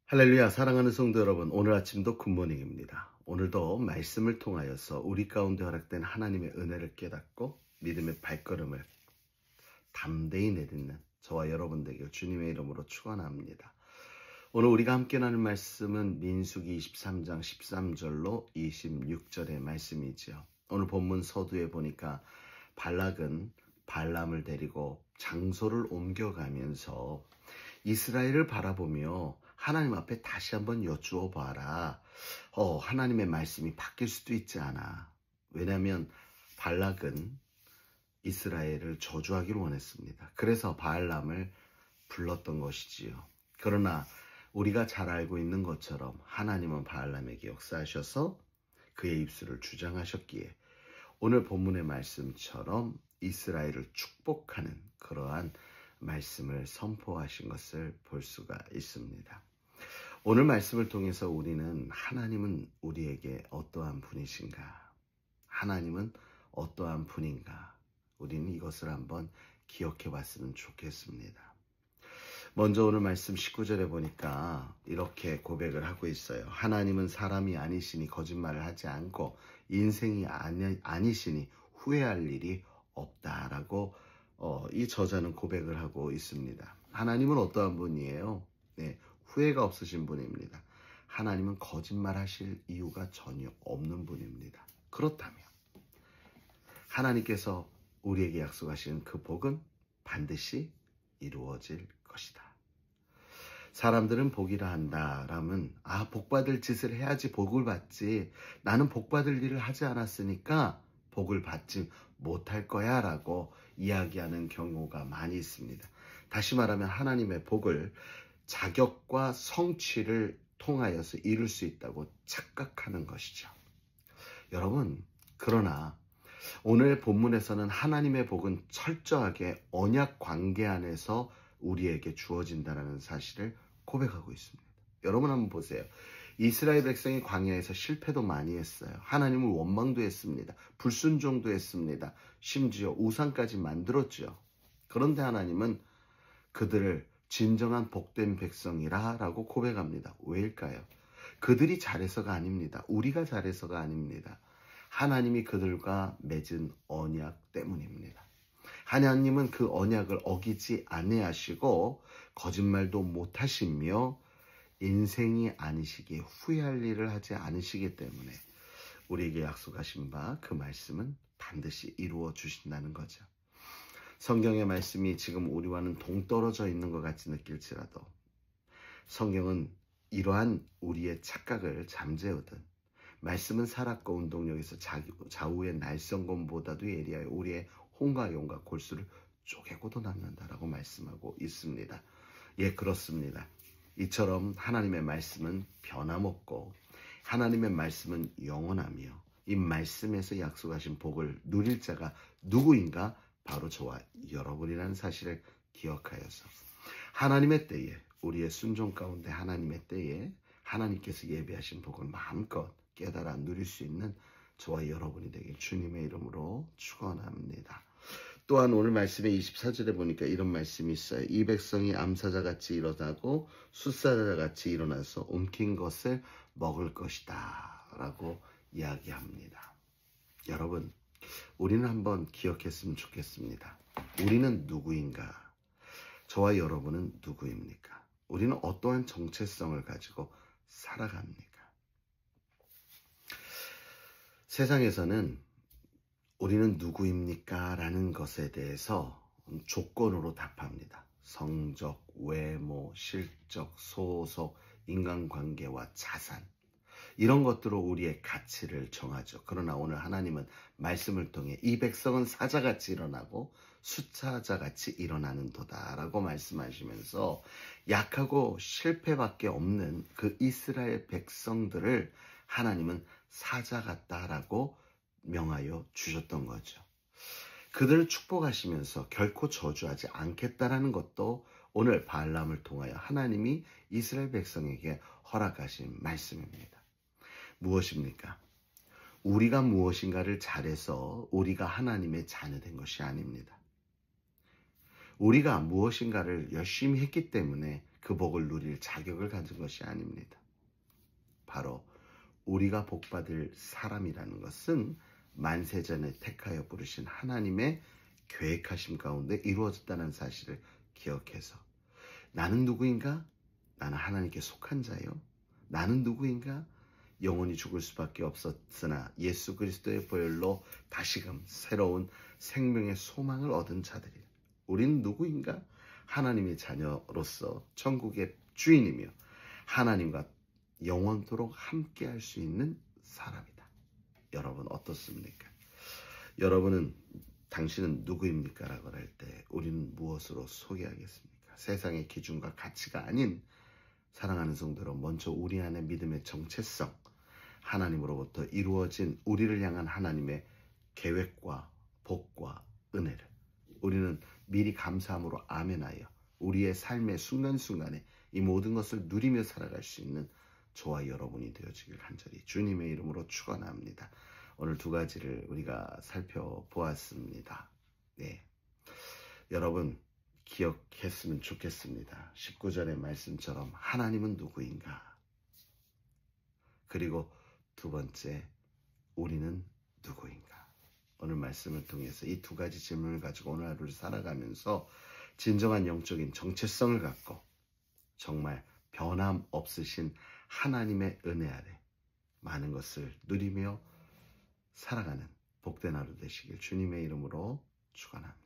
할렐루야, 사랑하는 성도 여러분, 오늘 아침도 굿모닝입니다. 오늘도 말씀을 통하여서 우리 가운데 허락된 하나님의 은혜를 깨닫고 믿음의 발걸음을 담대히 내딛는 저와 여러분 되길 주님의 이름으로 축원합니다. 오늘 우리가 함께 나눌 말씀은 민수기 23장 13절로 26절의 말씀이지요. 오늘 본문 서두에 보니까 발락은 발람을 데리고 장소를 옮겨가면서 이스라엘을 바라보며 하나님 앞에 다시 한번 여쭈어 봐라. 하나님의 말씀이 바뀔 수도 있지 않아. 왜냐하면 발락은 이스라엘을 저주하기를 원했습니다. 그래서 바알람을 불렀던 것이지요. 그러나 우리가 잘 알고 있는 것처럼 하나님은 바알람에게 역사하셔서 그의 입술을 주장하셨기에 오늘 본문의 말씀처럼 이스라엘을 축복하는 그러한 말씀을 선포하신 것을 볼 수가 있습니다. 오늘 말씀을 통해서 우리는 하나님은 우리에게 어떠한 분이신가? 하나님은 어떠한 분인가? 우리는 이것을 한번 기억해 봤으면 좋겠습니다. 먼저 오늘 말씀 19절에 보니까 이렇게 고백을 하고 있어요. 하나님은 사람이 아니시니 거짓말을 하지 않고 인생이 아니시니 후회할 일이 없다라고 이 저자는 고백을 하고 있습니다. 하나님은 어떠한 분이에요? 네, 후회가 없으신 분입니다. 하나님은 거짓말하실 이유가 전혀 없는 분입니다. 그렇다면 하나님께서 우리에게 약속하신 그 복은 반드시 이루어질 것이다. 사람들은 복이라 한다라면 복받을 짓을 해야지 복을 받지, 나는 복받을 일을 하지 않았으니까 복을 받지 못할 거야 라고 이야기하는 경우가 많이 있습니다. 다시 말하면 하나님의 복을 자격과 성취를 통하여서 이룰 수 있다고 착각하는 것이죠. 여러분, 그러나 오늘 본문에서는 하나님의 복은 철저하게 언약 관계 안에서 우리에게 주어진다는 사실을 고백하고 있습니다. 여러분 한번 보세요. 이스라엘 백성이 광야에서 실패도 많이 했어요. 하나님을 원망도 했습니다. 불순종도 했습니다. 심지어 우상까지 만들었죠. 그런데 하나님은 그들을 진정한 복된 백성이라 라고 고백합니다. 왜일까요? 그들이 잘해서가 아닙니다. 우리가 잘해서가 아닙니다. 하나님이 그들과 맺은 언약 때문입니다. 하나님은 그 언약을 어기지 아니하시고 거짓말도 못하시며 인생이 아니시기에 후회할 일을 하지 않으시기 때문에 우리에게 약속하신 바 그 말씀은 반드시 이루어 주신다는 거죠. 성경의 말씀이 지금 우리와는 동떨어져 있는 것 같이 느낄지라도 성경은 이러한 우리의 착각을 잠재우듯 말씀은 살았고 운동력에서 좌우의 날성검보다도 예리하여 우리의 혼과 영과 골수를 쪼개고도 남는다라고 말씀하고 있습니다. 예, 그렇습니다. 이처럼 하나님의 말씀은 변함없고 하나님의 말씀은 영원하며 이 말씀에서 약속하신 복을 누릴 자가 누구인가? 바로 저와 여러분이라는 사실을 기억하여서 하나님의 때에, 우리의 순종 가운데 하나님의 때에 하나님께서 예비하신 복을 마음껏 깨달아 누릴 수 있는 저와 여러분이 되길 주님의 이름으로 축원합니다. 또한 오늘 말씀의 24절에 보니까 이런 말씀이 있어요. 이 백성이 암사자같이 일어나고 숫사자같이 일어나서 옮긴 것을 먹을 것이다 라고 이야기합니다. 여러분, 우리는 한번 기억했으면 좋겠습니다. 우리는 누구인가? 저와 여러분은 누구입니까? 우리는 어떠한 정체성을 가지고 살아갑니까? 세상에서는 우리는 누구입니까? 라는 것에 대해서 조건으로 답합니다. 성적, 외모, 실적, 소속, 인간관계와 자산, 이런 것들로 우리의 가치를 정하죠. 그러나 오늘 하나님은 말씀을 통해 이 백성은 사자같이 일어나고 숫사자같이 일어나는 도다라고 말씀하시면서 약하고 실패밖에 없는 그 이스라엘 백성들을 하나님은 사자 같다라고 명하여 주셨던 거죠. 그들을 축복하시면서 결코 저주하지 않겠다라는 것도 오늘 바알람을 통하여 하나님이 이스라엘 백성에게 허락하신 말씀입니다. 무엇입니까? 우리가 무엇인가를 잘해서 우리가 하나님의 자녀된 것이 아닙니다. 우리가 무엇인가를 열심히 했기 때문에 그 복을 누릴 자격을 가진 것이 아닙니다. 바로 우리가 복받을 사람이라는 것은 만세전에 택하여 부르신 하나님의 계획하심 가운데 이루어졌다는 사실을 기억해서 나는 누구인가? 나는 하나님께 속한 자요. 나는 누구인가? 영원히 죽을 수밖에 없었으나 예수 그리스도의 보혈로 다시금 새로운 생명의 소망을 얻은 자들이라. 우린 누구인가? 하나님의 자녀로서 천국의 주인이며 하나님과 영원토록 함께할 수 있는 사람이다. 여러분 어떻습니까? 당신은 누구입니까? 라고 할 때 우리는 무엇으로 소개하겠습니까? 세상의 기준과 가치가 아닌 사랑하는 성도로 먼저 우리 안에 믿음의 정체성, 하나님으로부터 이루어진 우리를 향한 하나님의 계획과 복과 은혜를 우리는 미리 감사함으로 아멘하여 우리의 삶의 순간순간에 이 모든 것을 누리며 살아갈 수 있는 저와 여러분이 되어지길 간절히 주님의 이름으로 축원합니다. 오늘 두 가지를 우리가 살펴보았습니다. 네, 여러분 기억했으면 좋겠습니다. 19절의 말씀처럼 하나님은 누구인가? 그리고 두 번째, 우리는 누구인가? 오늘 말씀을 통해서 이 두 가지 질문을 가지고 오늘 하루를 살아가면서 진정한 영적인 정체성을 갖고 정말 변함없으신 하나님의 은혜 아래 많은 것을 누리며 살아가는 복된 하루 되시길 주님의 이름으로 축원합니다.